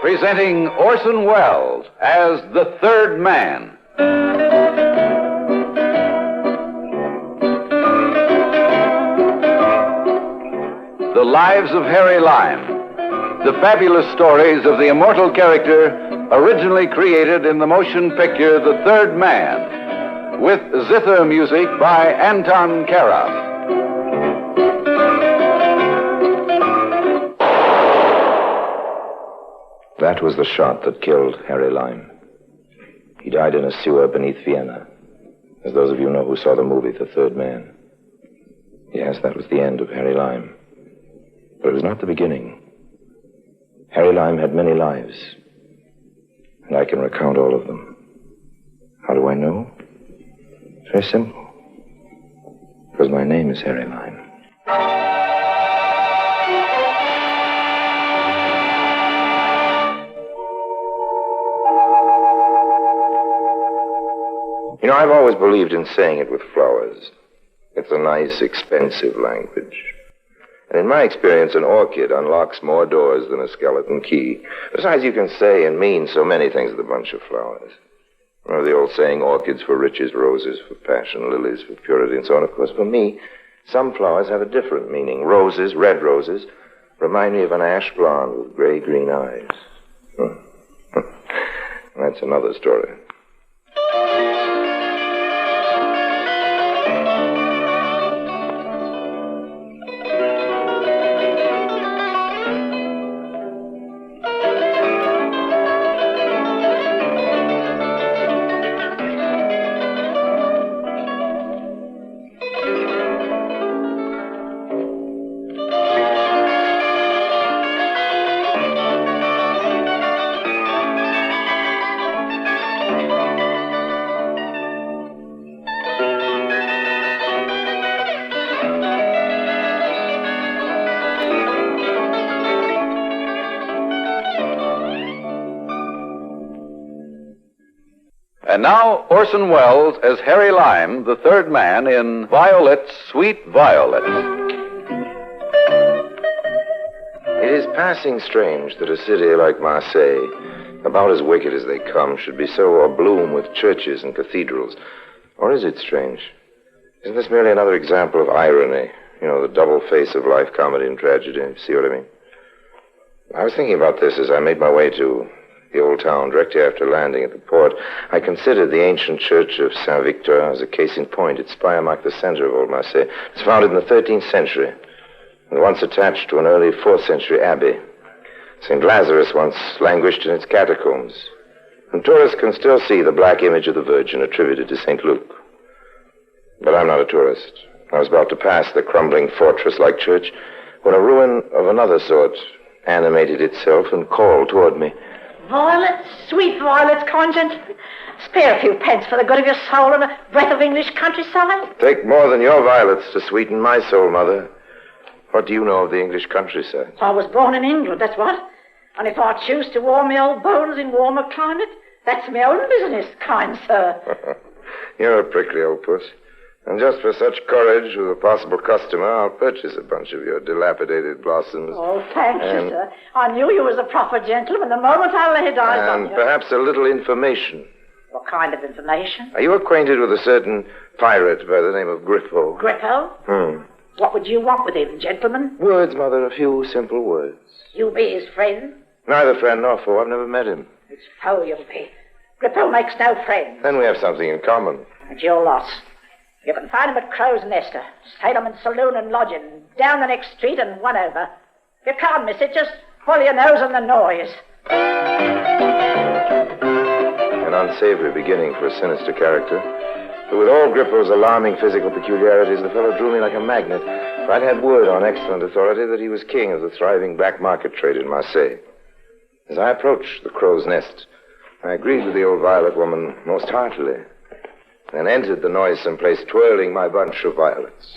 presenting Orson Welles as the Third Man. The Lives of Harry Lime. The fabulous stories of the immortal character originally created in the motion picture The Third Man, with zither music by Anton Karas. That was the shot that killed Harry Lime. He died in a sewer beneath Vienna, as those of you know who saw the movie The Third Man. Yes, that was the end of Harry Lime. But it was not the beginning. Harry Lime had many lives, and I can recount all of them. How do I know? It's very simple. Because my name is Harry Lime. You know, I've always believed in saying it with flowers. It's a nice, expensive language. And in my experience, an orchid unlocks more doors than a skeleton key. Besides, you can say and mean so many things with a bunch of flowers. Remember the old saying, orchids for riches, roses for passion, lilies for purity, and so on. Of course, for me, some flowers have a different meaning. Roses, red roses, remind me of an ash blonde with gray-green eyes. That's another story. And now, Orson Welles as Harry Lime, the Third Man, in Violet's Sweet Violet. It is passing strange that a city like Marseille, about as wicked as they come, should be so abloom with churches and cathedrals. Or is it strange? Isn't this merely another example of irony? You know, the double face of life, comedy and tragedy. See what I mean? I was thinking about this as I made my way to the old town directly after landing at the port. I considered the ancient church of Saint-Victor as a case in point. Its spire marked the center of old Marseille. It was founded in the 13th century and once attached to an early 4th century abbey. St. Lazarus once languished in its catacombs, and tourists can still see the black image of the Virgin attributed to St. Luke. But I'm not a tourist. I was about to pass the crumbling fortress-like church when a ruin of another sort animated itself and called toward me. Violets, sweet violets, kind gentlemen. Spare a few pence for the good of your soul and a breath of English countryside. Take more than your violets to sweeten my soul, Mother. What do you know of the English countryside? I was born in England, that's what. And if I choose to warm my old bones in warmer climate, that's my own business, kind sir. You're a prickly old puss. And just for such courage with a possible customer, I'll purchase a bunch of your dilapidated blossoms. Oh, thank you, sir. I knew you was a proper gentleman the moment I laid eyes on you. And perhaps a little information. What kind of information? Are you acquainted with a certain pirate by the name of Gripple? Gripple? What would you want with him, gentleman? Words, Mother, a few simple words. You be his friend? Neither friend nor foe. I've never met him. His foe you'll be. Gripple makes no friends. Then we have something in common. It's your loss. You can find him at Crow's Nest, Salem Saloon and Lodging, down the next street and one over. If you can't miss it, just pull your nose on the noise. An unsavory beginning for a sinister character. But with all Gripple's alarming physical peculiarities, the fellow drew me like a magnet. For I'd had word on excellent authority that he was king of the thriving black market trade in Marseille. As I approached the Crow's Nest, I agreed with the old violet woman most heartily, and entered the noisome place, twirling my bunch of violets.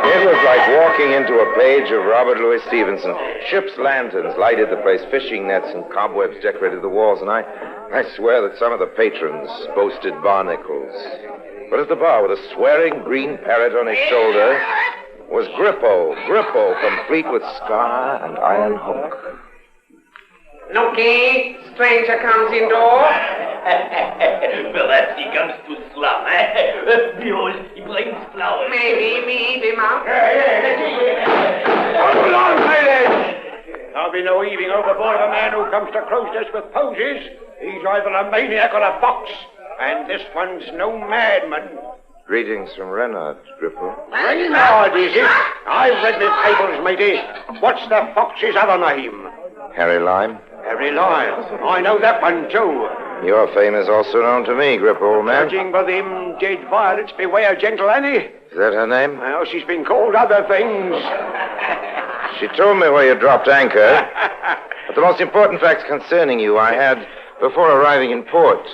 It was like walking into a page of Robert Louis Stevenson. Ships' lanterns lighted the place, fishing nets and cobwebs decorated the walls, and I swear that some of the patrons boasted barnacles. But at the bar, with a swearing green parrot on his shoulder, was Gripple, complete with scar and iron hook. Looky, stranger comes indoor. Perhaps he comes to slum, eh? Behold, he brings flowers. Maybe we eat him up. Hold on, ladies! There'll be no heaving overboard of a man who comes to Crow's Nest with posies. He's either a maniac or a fox, and this one's no madman. Greetings from Renard, Gripple. Reynard, is it? I've read the tables, matey. What's the fox's other name? Harry Lime. Harry Lime. I know that one, too. Your fame is also known to me, Gripple, old man. Judging by them dead violets, beware gentle Annie. Is that her name? Well, she's been called other things. She told me where you dropped anchor. But the most important facts concerning you I had before arriving in port.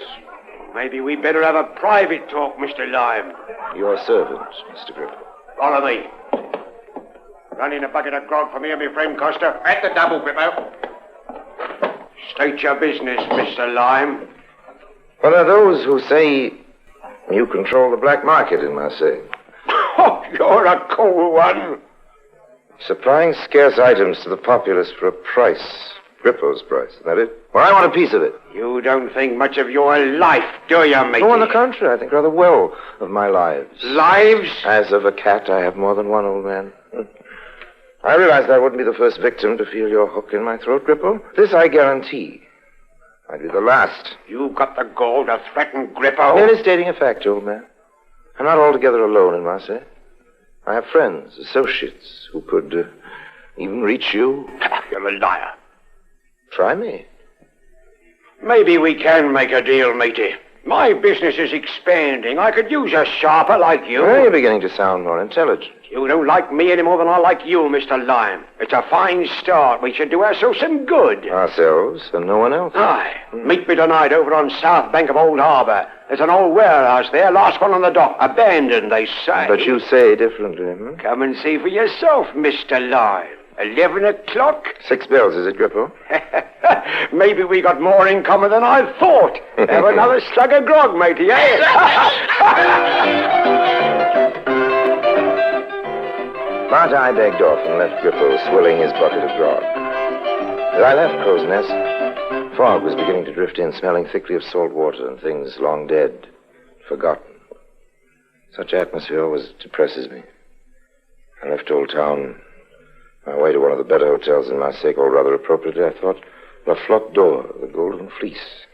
Maybe we better have a private talk, Mr. Lime. Your servant, Mr. Gripple. Follow me. Run in a bucket of grog for me and my friend Costa. At the double, Grippo. State your business, Mr. Lime. What are those who say you control the black market in Marseille? Oh, you're a cool one. Supplying scarce items to the populace for a price. Grippo's price, isn't that it? Well, I want a piece of it. You don't think much of your life, do you, matey? Oh, on the contrary, I think rather well of my lives. Lives? As of a cat, I have more than one, old man. I realized I wouldn't be the first victim to feel your hook in my throat, Gripple. This I guarantee. I'd be the last. You got the gall to threaten Grippo? Merely stating a fact, old man. I'm not altogether alone in Marseille. I have friends, associates, who could even reach you. You're a liar. Try me. Maybe we can make a deal, matey. My business is expanding. I could use a sharper like you. Well, you're beginning to sound more intelligent. You don't like me any more than I like you, Mr. Lime. It's a fine start. We should do ourselves some good. Ourselves and no one else. Aye. Meet me tonight over on south bank of Old Harbor. There's an old warehouse there, last one on the dock. Abandoned, they say. But you say differently, hmm? Come and see for yourself, Mr. Lime. 11 o'clock? 6 bells, is it, Gripple? Maybe we got more in common than I thought. Have another slug of grog, matey, eh? But I begged off and left Gripple swilling his bucket of grog. As I left Crow's Nest, fog was beginning to drift in, smelling thickly of salt water and things long dead, forgotten. Such atmosphere always depresses me. I left Old Town, my way to one of the better hotels in Marseille, called rather appropriately, I thought, La Flotte d'Or, the Golden Fleece.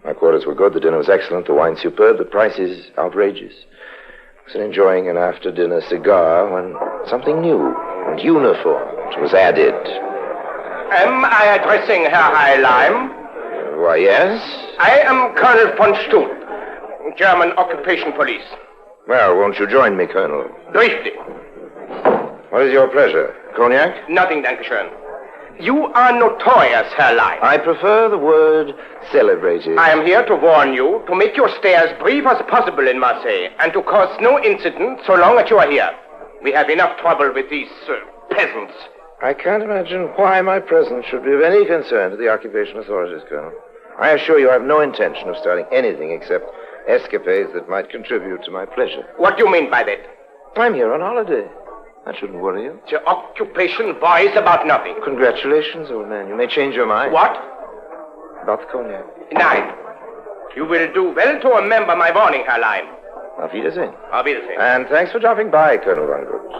My quarters were good, the dinner was excellent, the wine superb, the prices outrageous. I was enjoying an after-dinner cigar when something new and uniformed was added. Am I addressing Herr High Lime? Why, yes? I am Colonel von Stuhn, German Occupation Police. Well, won't you join me, Colonel? Briefly. What is your pleasure? Cognac? Nothing, Dankeschön. You are notorious, Herr Lime. I prefer the word celebrated. I am here to warn you to make your stay as brief as possible in Marseille and to cause no incident so long as you are here. We have enough trouble with these peasants. I can't imagine why my presence should be of any concern to the occupation authorities, Colonel. I assure you I have no intention of starting anything except escapades that might contribute to my pleasure. What do you mean by that? I'm here on holiday. That shouldn't worry you. The occupation worries about nothing. Congratulations, old man. You may change your mind. What? About the cognac. Nein. You will do well to remember my warning, Herr Lime. Auf Wiedersehen. Auf Wiedersehen. And thanks for dropping by, Colonel Von Groots.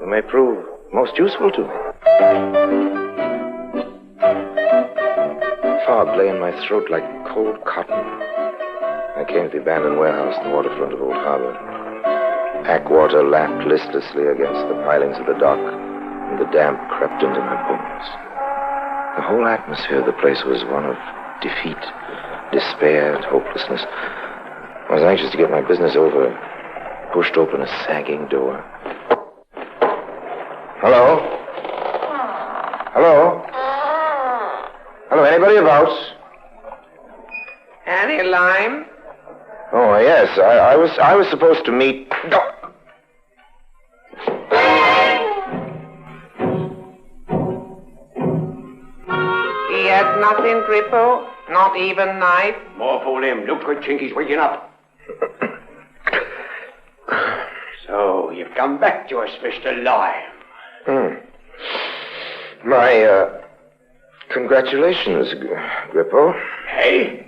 You may prove most useful to me. Fog lay in my throat like cold cotton. I came to the abandoned warehouse in the waterfront of Old Harbor. Pack water lapped listlessly against the pilings of the dock, and the damp crept into my bones. The whole atmosphere of the place was one of defeat, despair, and hopelessness. I was anxious to get my business over. Pushed open a sagging door. Hello? Hello? Hello, anybody about? Harry Lime? Oh, yes, I was supposed to meet... He has nothing, Grippo? Not even knife? More for him. Look, good chink, he's waking up. So, you've come back to us, Mr. Lime. My, congratulations, Gripple. Hey?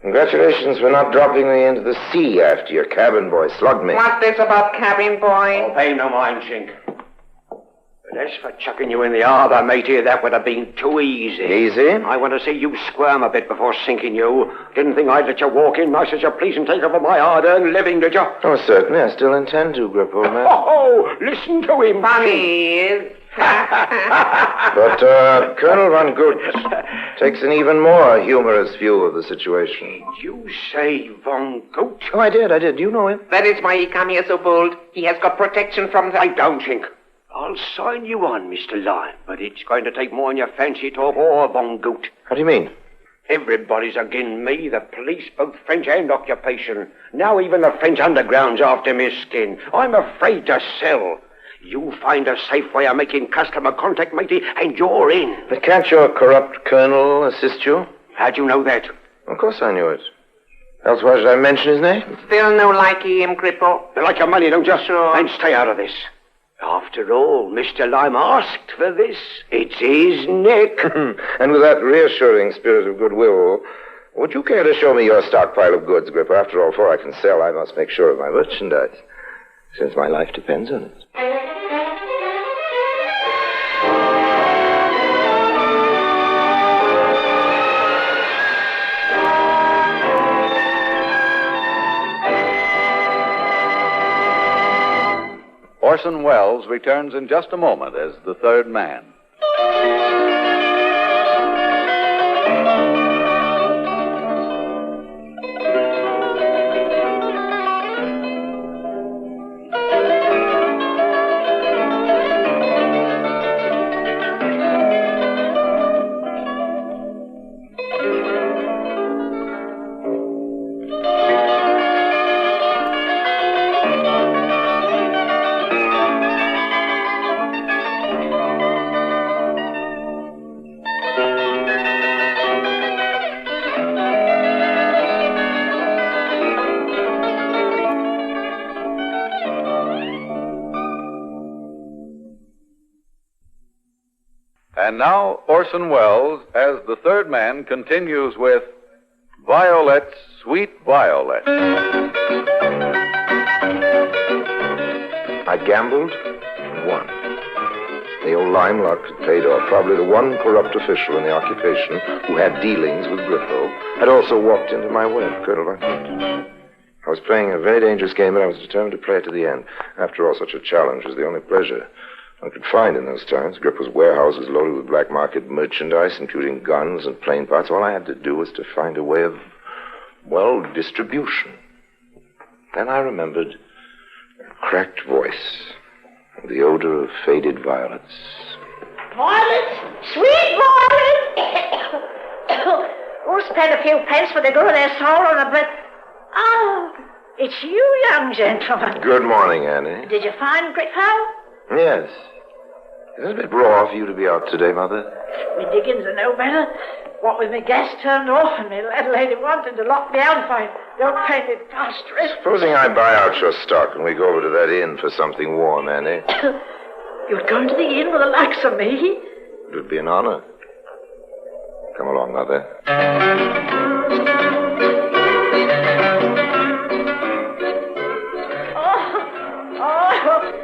Congratulations for not dropping me into the sea after your cabin boy slugged me. What's this about cabin boy? Oh, pay no mind, Chink. But as for chucking you in the arbor, matey, that would have been too easy. Easy? I want to see you squirm a bit before sinking you. Didn't think I'd let you walk in nice as you please and take over my hard-earned living, did you? Oh, certainly. I still intend to, Gripple, man. Oh, listen to him. Funny. But, Colonel Von Goot takes an even more humorous view of the situation. Did you say Von Goot? Oh, I did. You know him. That is why he come here so bold. He has got protection from the... I don't think. I'll sign you on, Mr. Lime, but it's going to take more than your fancy talk or Von Goot. How do you mean? Everybody's again me, the police, both French and occupation. Now even the French underground's after me skin. I'm afraid to sell. You find a safe way of making customer contact, matey, and you're in. But can't your corrupt colonel assist you? How'd you know that? Of course I knew it. Else why should I mention his name? Still no like him, Gripple. You like your money, don't you? Sure. And stay out of this. After all, Mr. Lime asked for this. It's his neck. And with that reassuring spirit of goodwill, would you care to show me your stockpile of goods, Gripper? After all, before I can sell, I must make sure of my merchandise, since my life depends on it. Orson Welles returns in just a moment as the third man. And now Orson Welles, as the third man, continues with Violet, Sweet Violet. I gambled and won. The old lime luck had paid off. Probably the one corrupt official in the occupation who had dealings with Gripple had also walked into my web, Colonel Von Goot. I was playing a very dangerous game, but I was determined to play it to the end. After all, such a challenge was the only pleasure I could find in those times. Gripple's warehouse was loaded with black market merchandise, including guns and plane parts. All I had to do was to find a way of, well, distribution. Then I remembered a cracked voice and the odor of faded violets. Violets, sweet violets. Who spent a few pence for the good of their soul on a bit? Oh, it's you, young gentleman. Good morning, Annie. Did you find Gripple? Yes. It's a bit raw for you to be out today, Mother. Me diggings are no better. What with me gas turned off and me landlady wanted to lock me out if I don't pay me fast rent. Supposing I buy out your stock and we go over to that inn for something warm, Annie? You'd go into the inn with the likes of me? It would be an honor. Come along, Mother.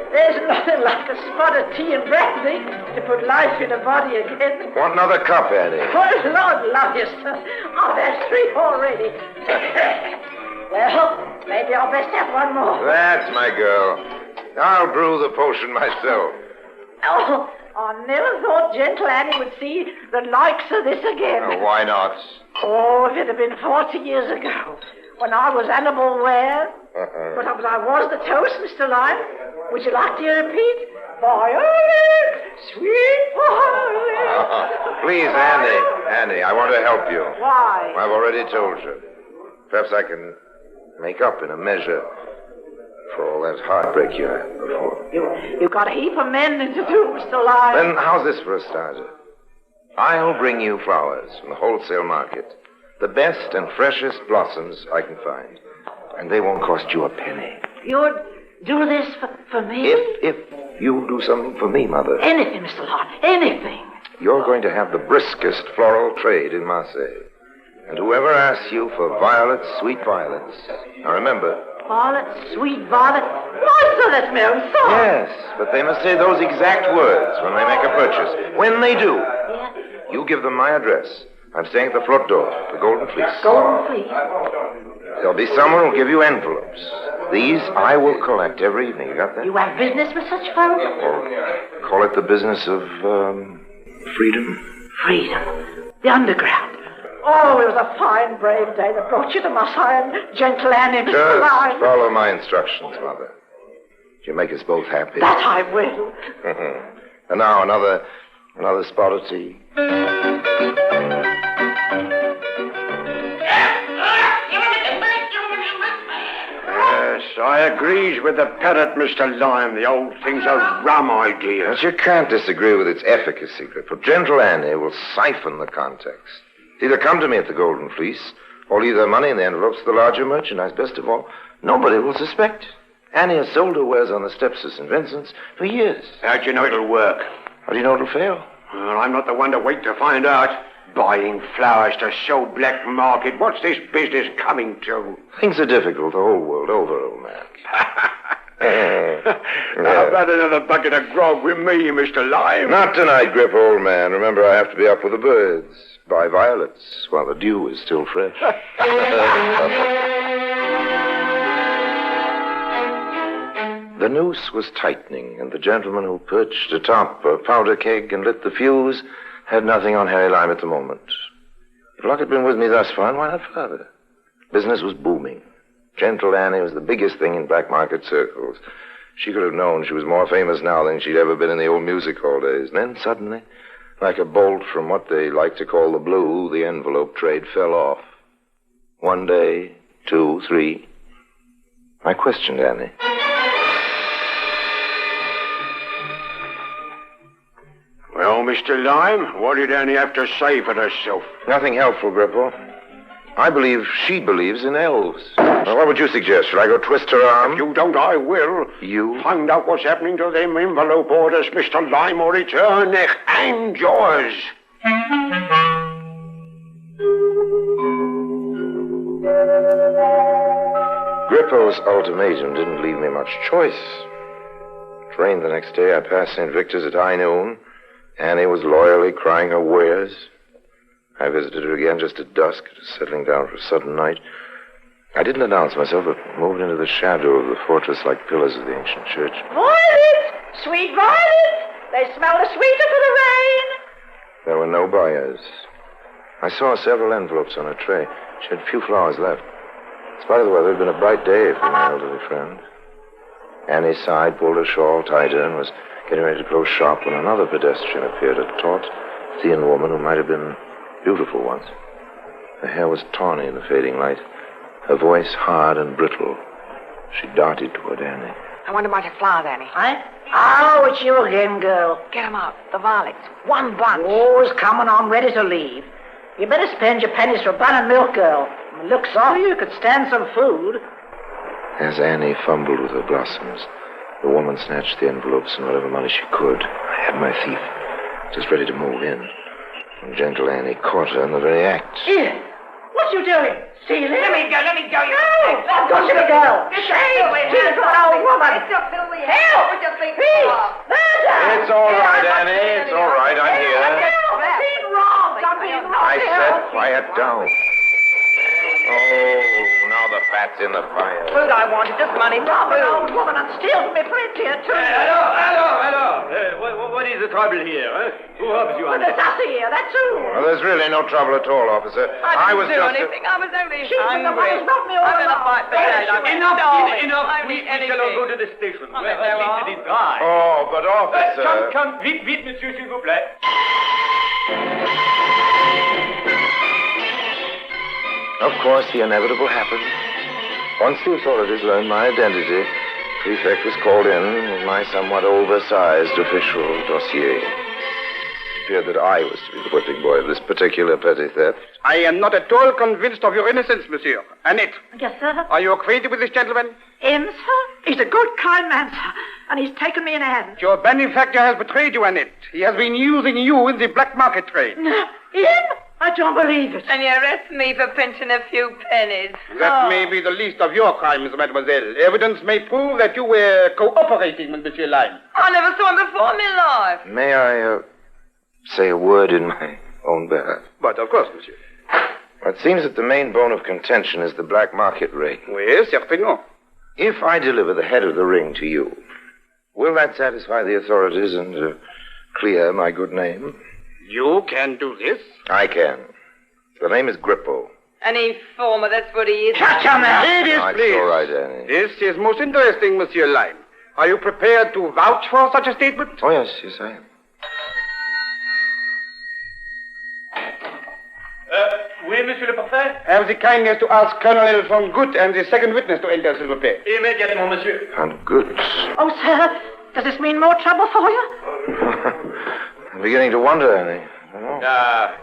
There's nothing like a spot of tea and brandy to put life in a body again. Want another cup, Annie? Oh, Lord love you, sir. I've had 3 already. Well, maybe I'll best have one more. That's my girl. I'll brew the potion myself. Oh, I never thought gentle Annie would see the likes of this again. Oh, why not? Oh, if it had been 40 years ago, when I was animal wear. But I was the toast, Mr. Lime. Would you like to repeat? Violet, sweet violet. Please, Annie, I want to help you. Why? I've already told you. Perhaps I can make up in a measure for all that heartbreak you had before. You've got a heap of mending to do, Mr. Lime. Then how's this for a starter? I'll bring you flowers from the wholesale market. The best and freshest blossoms I can find. And they won't cost you a penny. Do this for me? If you'll do something for me, Mother. Anything, Mr. Lyon, anything. You're going to have the briskest floral trade in Marseille. And whoever asks you for violets, sweet violets. Now remember. Violet, sweet violet. Master, that's my own song. Yes, but they must say those exact words when they make a purchase. When they do, Yeah. you give them my address. I'm staying at the front door, the Golden Fleece. Golden Fleece. There'll be someone who'll give you envelopes. These I will collect every evening. You got that? You have business with such folk? Or call it the business of, freedom. Freedom. The underground. Oh, it was a fine, brave day that brought you to Marseille and gentle Annie, Mr. Just Lyon. follow my instructions, Mother. You make us both happy. That I will. And now another spot of tea. Yes, I agrees with the parrot, Mr. Lyon. The old thing's a rum idea. But you can't disagree with its efficacy, Gripple. Gentle Annie will siphon the context. Either come to me at the Golden Fleece, or leave the money in the envelopes to the larger merchandise. Best of all, nobody will suspect. Annie has sold her wares on the steps of St. Vincent's for years. How do you know it'll work? How do you know it'll fail? Well, I'm not the one to wait to find out. Buying flowers to sow black market. What's this business coming to? Things are difficult the whole world over, old man. How about another bucket of grog with me, Mr. Lyon? Not tonight, Grip, old man. Remember, I have to be up with the birds. Buy violets while the dew is still fresh. The noose was tightening, and the gentleman who perched atop a powder keg and lit the fuse had nothing on Harry Lime at the moment. If luck had been with me thus far, why not further? Business was booming. Gentle Annie was the biggest thing in black market circles. She could have known she was more famous now than she'd ever been in the old music hall days. And then suddenly, like a bolt from what they like to call the blue, the envelope trade fell off. 1 day, 2, 3. I questioned Annie. Well, Mr. Lime, what did Annie have to say for herself? Nothing helpful, Gripple. I believe she believes in elves. Now, what would you suggest? Should I go twist her arm? If you don't, I will. You? Find out what's happening to them envelope orders, Mr. Lime, or it's her neck and yours. Grippo's ultimatum didn't leave me much choice. It rained the next day. I passed St. Victor's at high noon. Annie was loyally crying her wares. I visited her again just at dusk, settling down for a sudden night. I didn't announce myself, but moved into the shadow of the fortress-like pillars of the ancient church. Violet! Sweet violet! They smell the sweeter for the rain. There were no buyers. I saw several envelopes on a tray. She had few flowers left. In spite of the weather, it had been a bright day for my elderly friend. Annie sighed, pulled her shawl tighter, and was getting ready to close shop when another pedestrian appeared, a taut, thin woman who might have been beautiful once. Her hair was tawny in the fading light, her voice hard and brittle. She darted toward Annie. I want to buy your flowers, Annie. Eh? Oh, it's you again, girl. Get 'em out. The violets. One bunch. Oh, it's coming on, ready to leave. You better spend your pennies for bun and milk, girl. From the looks of you could stand some food. As Annie fumbled with her blossoms, the woman snatched the envelopes and whatever money she could. I had my thief, just ready to move in. And gentle Annie caught her in the very act. Here, what you doing? Stealing? Let me go. You No! Don't you go! Shame! Stealing from an old woman! It's a filthy Help! Peace! Murder! It's all right, Annie. It's all right. I'm here. Help! I'm being robbed! I'm being robbed! I said quiet down. Oh, now the fat's in the fire. Food I wanted, just money for Rob an food. old woman and steal from me plenty of too. Hello. What is the trouble here? Huh? Who helps you? But there's us here, that's all. Well, there's really no trouble at all, officer. I was didn't do just... anything. I was only She's in the hungry. house, not me all I'm in a alone. fight for that. I'm starving. Enough. I We need shall all go to anything. the station. Oh, Where there at least are. it is dry. Oh, but officer... Come. Vite, monsieur, s'il vous plaît. Of course, the inevitable happened. Once the authorities learned my identity, prefect was called in with my somewhat oversized official dossier. It appeared that I was to be the whipping boy of this particular petty theft. I am not at all convinced of your innocence, monsieur. Annette, Yes, sir. are you acquainted with this gentleman? Him, sir? He's a good, kind man, sir, and he's taken me in hand. Your benefactor has betrayed you, Annette. He has been using you in the black market trade. No, Ian? I don't believe it. And you arrest me for pinching a few pennies. That may be the least of your crimes, mademoiselle. Evidence may prove that you were cooperating with Monsieur Lime. I never saw him before in my life. May I, say a word in my own behalf? But of course, monsieur. It seems that the main bone of contention is the black market ring. Oui, certainement. If I deliver the head of the ring to you, will that satisfy the authorities and clear my good name? You can do this? I can. The name is Gripple. Any former, that's what he is. Shut your mouth! Ladies, It's please. all right, Annie. This is most interesting, Monsieur Lime. Are you prepared to vouch for such a statement? Oh, yes, I am. Oui, monsieur le préfet? Have the kindness to ask Colonel von Gut and the second witness to enter, s'il vous plaît. Immédiatement, monsieur. And good. Oh, sir, does this mean more trouble for you? I'm beginning to wonder, Annie.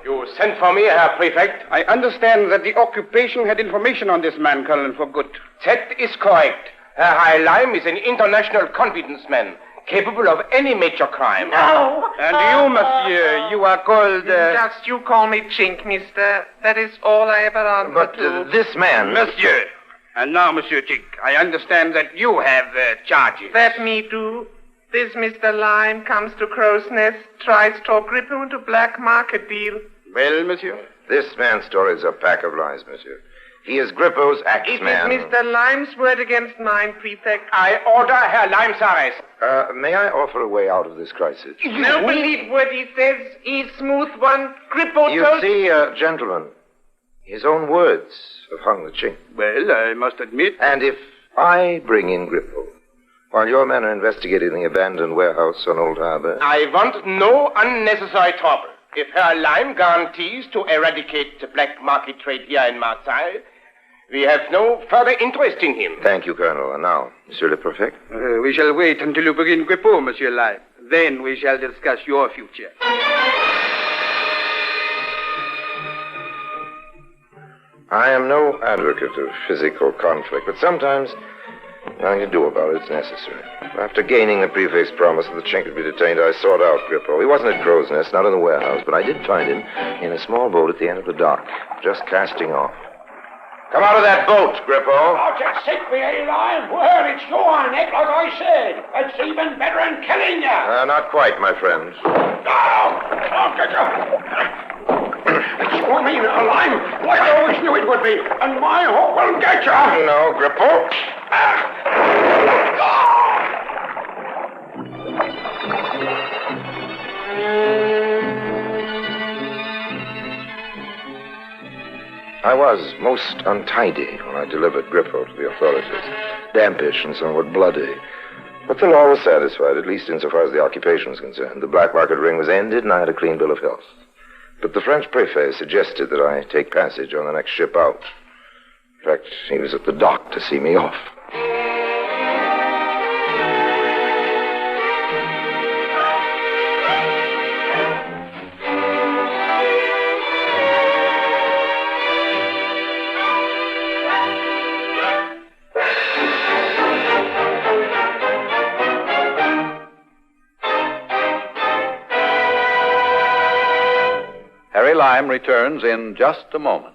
You sent for me, Herr Prefect? I understand that the occupation had information on this man, Colonel von Gut. That is correct. Herr Lime is an international confidence man, capable of any major crime. No! And you, monsieur, you are called... Just you call me Chink, mister. That is all I ever answer But to. this man... Monsieur. And now, Monsieur Chink, I understand that you have charges. That me do. This Mr. Lime comes to Crow's Nest, tries to Gripple into black market deal. Well, monsieur? This man's story is a pack of lies, monsieur. He is Grippo's axeman. It is Mr. Lime's word against mine, Prefect. I order Herr Lime's arrest. May I offer a way out of this crisis? No believe what he says. He's smooth one. Gripple You told... see, gentlemen, his own words have hung the chink. Well, I must admit... And if I bring in Grippo, while your men are investigating the abandoned warehouse on Old Harbor... I want no unnecessary trouble. If Herr Lime guarantees to eradicate the black market trade here in Marseille, we have no further interest in him. Thank you, Colonel. And now, Monsieur le Prefect? we shall wait until you begin Grippo, Monsieur Lime. Then we shall discuss your future. I am no advocate of physical conflict, but sometimes nothing to do about it is necessary. After gaining the prefect's promise that the chink would be detained, I sought out Grippo. He wasn't at Crow's Nest, not in the warehouse, but I did find him in a small boat at the end of the dock, just casting off. Come out of that boat, Grippo. Oh, just sick me, Lime. Well, it's your neck, like I said. It's even better than killing you. Not quite, my friend. It's for me, Lime. Like I always knew it would be. And my hope will get you. No, Grippo. I was most untidy when I delivered Grippo to the authorities. Dampish and somewhat bloody. But the law was satisfied, at least insofar as the occupation was concerned. The black market ring was ended, and I had a clean bill of health. But the French prefect suggested that I take passage on the next ship out. In fact, he was at the dock to see me off. Harry Lime returns in just a moment.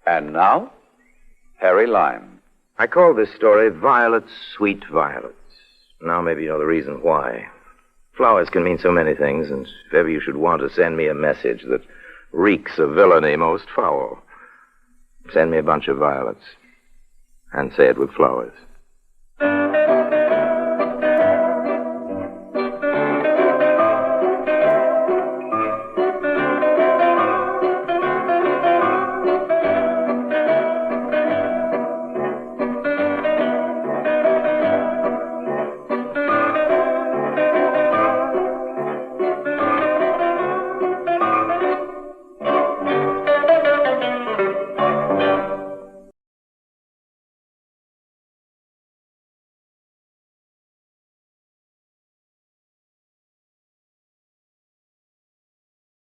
And now, Harry Lime. I call this story Violets, Sweet Violets. Now maybe you know the reason why. Flowers can mean so many things, and if ever you should want to send me a message that reeks of villainy most foul, send me a bunch of violets. And say it with flowers.